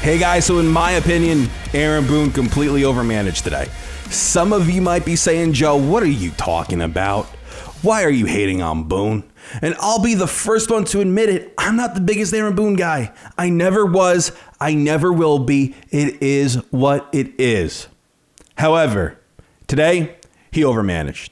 Hey guys, so in my opinion, Aaron Boone completely overmanaged today. Some of you might be saying, Joe, what are you talking about? Why are you hating on Boone? And I'll be the first one to admit it. I'm not the biggest Aaron Boone guy. I never was. I never will be. It is what it is. However, today, he overmanaged.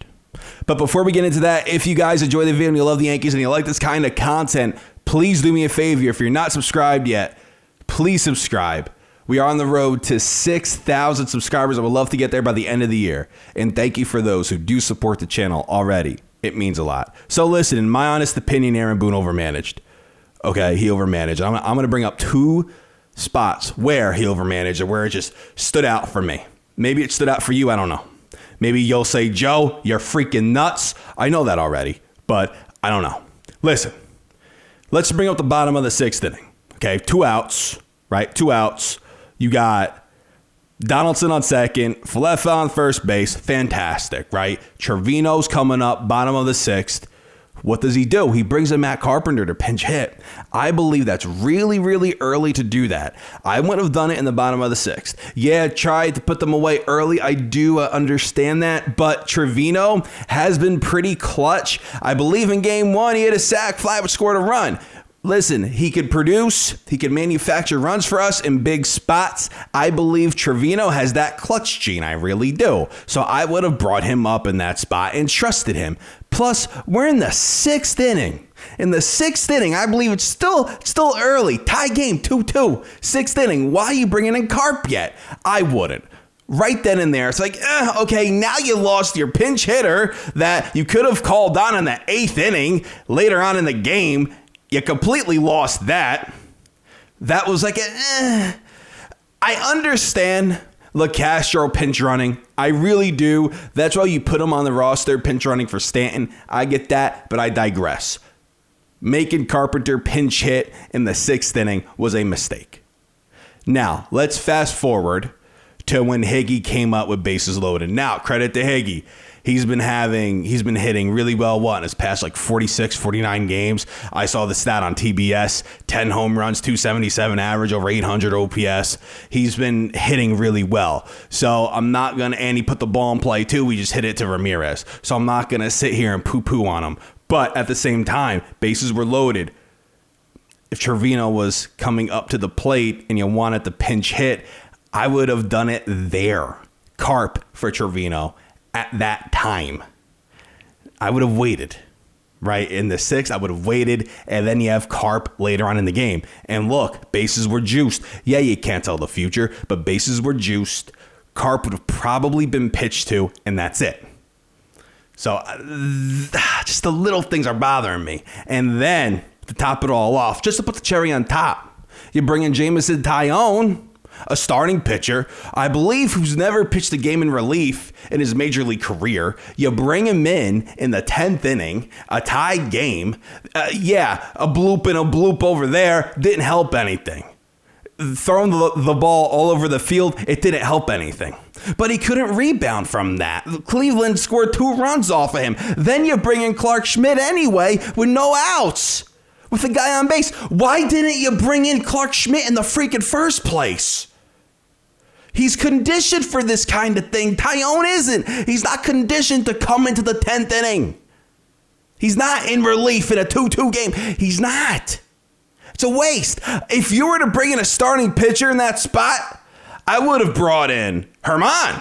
But before we get into that, if you guys enjoy the video and you love the Yankees and you like this kind of content, please do me a favor. If you're not subscribed yet, please subscribe. We are on the road to 6,000 subscribers. I would love to get there by the end of the year. And thank you for those who do support the channel already. It means a lot. So listen, in my honest opinion, Aaron Boone overmanaged. Okay, he overmanaged. I'm going to bring up two spots where he overmanaged or where it just stood out for me. Maybe it stood out for you. I don't know. Maybe you'll say, Joe, you're freaking nuts. I know that already, but I don't know. Listen, let's bring up the bottom of the sixth inning. Okay, 2 outs, right? 2 outs. You got Donaldson on second, Falefa on first base. Fantastic, right? Trevino's coming up, bottom of the sixth. What does he do? He brings in Matt Carpenter to pinch hit. I believe that's really, really early to do that. I wouldn't have done it in the bottom of the sixth. Yeah, tried to put them away early. I do understand that, but Trevino has been pretty clutch. I believe in game one, he had a sac fly, but scored a run. Listen, he could produce, he could manufacture runs for us in big spots. I believe Trevino has that clutch gene. I really do. So I would have brought him up in that spot and trusted him. Plus, we're in the sixth inning. In the sixth inning, I believe it's still early. Tie game, 2-2. Sixth inning. Why are you bringing in Carp yet? I wouldn't. Right then and there, it's like, okay, now you lost your pinch hitter that you could have called on in the eighth inning later on in the game. You completely lost that. That was like, I understand LeCastro pinch running. I really do. That's why you put him on the roster, pinch running for Stanton. I get that, but I digress. Making Carpenter pinch hit in the sixth inning was a mistake. Now, let's fast forward to when Higgy came up with bases loaded. Now, credit to Higgy. He's been hitting really well, in his past like 46, 49 games. I saw the stat on TBS, 10 home runs, 277 average, over 800 OPS. He's been hitting really well. So I'm not going to, and he put the ball in play too. We just hit it to Ramirez. So I'm not going to sit here and poo-poo on him. But at the same time, bases were loaded. If Trevino was coming up to the plate and you wanted the pinch hit, I would have done it there. Carp for Trevino. At that time, I would have waited, right? In the sixth, I would have waited, and then you have Carp later on in the game. And look, bases were juiced. Yeah, you can't tell the future, but bases were juiced. Carp would have probably been pitched to, and that's it. So just the little things are bothering me. And then, to top it all off, just to put the cherry on top, you bring in Jameson Taillon, a starting pitcher, I believe, who's never pitched a game in relief in his major league career. You bring him in the 10th inning, a tied game. A bloop and a bloop over there didn't help anything. Throwing the ball all over the field, it didn't help anything. But he couldn't rebound from that. Cleveland scored 2 runs off of him. Then you bring in Clark Schmidt anyway with no outs. With the guy on base. Why didn't you bring in Clark Schmidt in the freaking first place? He's conditioned for this kind of thing. Taillon isn't. He's not conditioned to come into the 10th inning. He's not in relief in a 2-2 game. He's not. It's a waste. If you were to bring in a starting pitcher in that spot, I would have brought in Herman.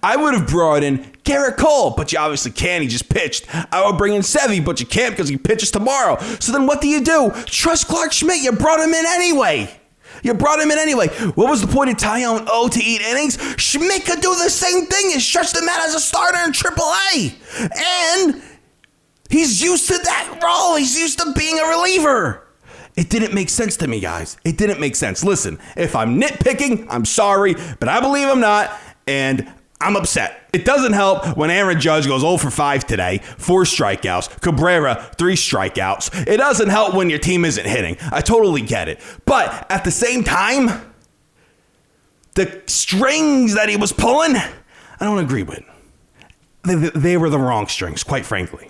I would have brought in Garrett Cole, but you obviously can't. He just pitched. I would bring in Sevy, but you can't because he pitches tomorrow. So then what do? Trust Clark Schmidt. You brought him in anyway. What was the point of Taillon to eat innings? Schmidt could do the same thing and stretch them out as a starter in AAA. And he's used to that role. He's used to being a reliever. It didn't make sense to me, guys. It didn't make sense. Listen, if I'm nitpicking, I'm sorry, but I believe I'm not. And I'm upset. It doesn't help when Aaron Judge goes 0 for 5 today, 4 strikeouts, Cabrera, 3 strikeouts. It doesn't help when your team isn't hitting. I totally get it. But at the same time, the strings that he was pulling, I don't agree with. They were the wrong strings, quite frankly.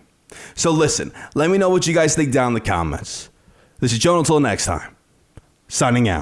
So listen, let me know what you guys think down in the comments. This is Joe until next time. Signing out.